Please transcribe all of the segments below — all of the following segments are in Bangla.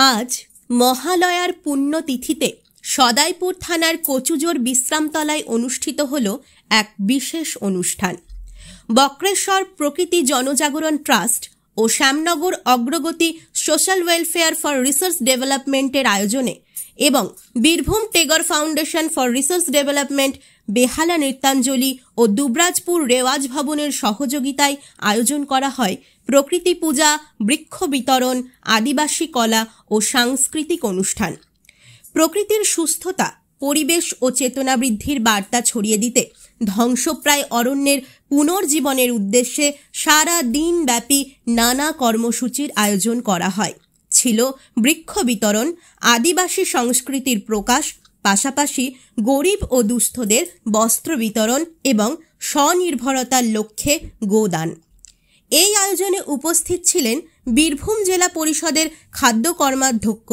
আজ মহালয়ার পুণ্যতিথিতে সদাইপুর থানার কচুজোর বিশ্রামতলায় অনুষ্ঠিত হল এক বিশেষ অনুষ্ঠান। বক্রেশ্বর প্রকৃতি জনজাগরণ ট্রাস্ট ও শ্যামনগর অগ্রগতি সোশ্যাল ওয়েলফেয়ার ফর রিসার্চ ডেভেলপমেন্টের আয়োজনে এবং Birbhum Tagore foundation for research development, Behala Nrityanjali ও দুবরাজপুর রেওয়াজ ভবনের সহযোগিতায় আয়োজন করা হয় প্রকৃতি পূজা, বৃক্ষ বিতরণ, আদিবাসী কলা ও সাংস্কৃতিক অনুষ্ঠান। প্রকৃতির সুস্থতা, পরিবেশ ও চেতনা বৃদ্ধির বার্তা ছড়িয়ে দিতে ধ্বংসপ্রায় অরণ্যের পুনর্জীবনের উদ্দেশ্যে সারা দিন ব্যাপী নানা কর্মসূচির আয়োজন করা হয়। ছিল বৃক্ষ বিতরণ, আদিবাসী সংস্কৃতির প্রকাশ, পাশাপাশি গরিব ও দুস্থদের বস্ত্র বিতরণ এবং স্বনির্ভরতার লক্ষ্যে গোদান। এই আয়োজনে উপস্থিত ছিলেন বীরভূম জেলা পরিষদের খাদ্য কর্মাধ্যক্ষ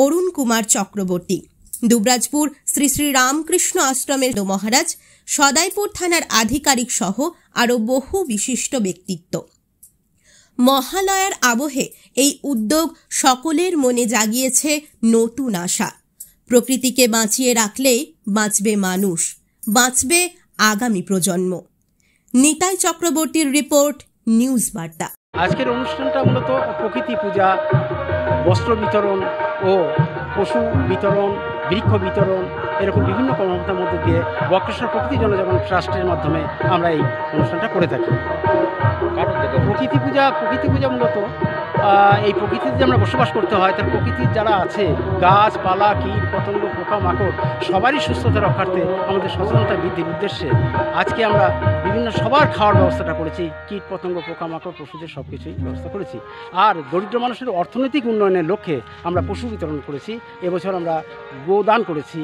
অরুণ কুমার চক্রবর্তী, দুবরাজপুর শ্রী শ্রী রামকৃষ্ণ আশ্রমের মহারাজ, সদাইপুর থানার আধিকারিক সহ আরও বহু বিশিষ্ট ব্যক্তিত্ব। মহালয়ার আবহে এই উদ্যোগ সকলের মনে জাগিয়েছে নতুন আশা। প্রকৃতিকে বাঁচিয়ে রাখলেই বাঁচবে মানুষ, বাঁচবে আগামী প্রজন্ম। নিতাই চক্রবর্তীর রিপোর্ট, নিউজ বার্তা। আজকের অনুষ্ঠানটা মূলত প্রকৃতি পূজা, বস্ত্র বিতরণ ও পশু বিতরণ, বৃক্ষ বিতরণ, এরকম বিভিন্ন কর্মকাণ্ডের মধ্যে দিয়ে বক্রেশ্বর প্রকৃতি জনজাগরণ ট্রাস্টের মাধ্যমে আমরা এই অনুষ্ঠানটা করে থাকি। প্রকৃতি পূজা মূলত এই প্রকৃতিতে যে আমরা বসবাস করতে হয়, তার প্রকৃতির যারা আছে, গাছপালা, কীট পতঙ্গ, পোকামাকড়, সবারই সুস্থতা রক্ষার্থে আমাদের সচেতনতা বৃদ্ধির উদ্দেশ্যে আজকে আমরা সবার খাওয়ার ব্যবস্থাটা করেছি। কীট পতঙ্গ, পোকামাকড়, পশুদের সব কিছুই ব্যবস্থা করেছি। আর দরিদ্র মানুষের অর্থনৈতিক উন্নয়নের লক্ষ্যে আমরা পশু বিতরণ করেছি। এবছর আমরা গোদান করেছি।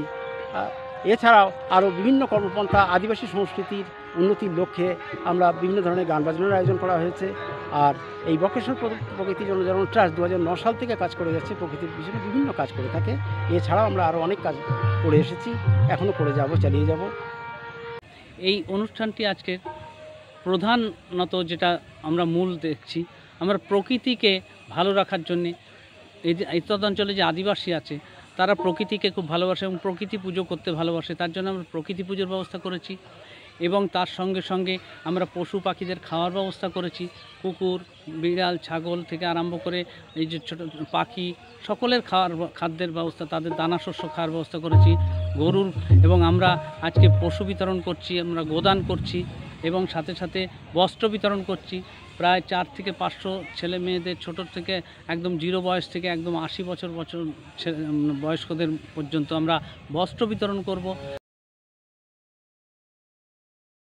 এছাড়াও আরও বিভিন্ন কর্মপন্থা, আদিবাসী সংস্কৃতির উন্নতির লক্ষ্যে আমরা বিভিন্ন ধরনের গান বাজনার আয়োজন করা হয়েছে। আর এই বক্রেশ্বর প্রকৃতি জনজাগরণ ট্রাস্ট 2009 সাল থেকে কাজ করে যাচ্ছে, প্রকৃতির পিছনে বিভিন্ন কাজ করে থাকে। এছাড়াও আমরা আরও অনেক কাজ করে এসেছি, এখনও করে যাব, চালিয়ে যাব। এই অনুষ্ঠানটি আজকের প্রধানত যেটা আমরা মূল দেখছি, আমরা প্রকৃতিকে ভালো রাখার জন্যে এই যে তদাঞ্চলে যে আদিবাসী আছে, তারা প্রকৃতিকে খুব ভালোবাসে এবং প্রকৃতি পুজো করতে ভালোবাসে। তার জন্য আমরা প্রকৃতি পুজোর ব্যবস্থা করেছি এবং তার সঙ্গে সঙ্গে আমরা পশু পাখিদের খাওয়ার ব্যবস্থা করেছি। কুকুর, বিড়াল, ছাগল থেকে আরম্ভ করে এই যে ছোটো পাখি, সকলের খাদ্যের ব্যবস্থা, তাদের দানা শস্য খাওয়ার ব্যবস্থা করেছি। গরুর এবং আমরা আজকে পশু বিতরণ করছি, আমরা গোদান করছি এবং সাথে সাথে বস্ত্র বিতরণ করছি। প্রায় 4 থেকে 500 ছেলে মেয়েদের, ছোট থেকে একদম 0 বয়স থেকে একদম 80 বছর বয়স্কদের পর্যন্ত আমরা বস্ত্র বিতরণ করব।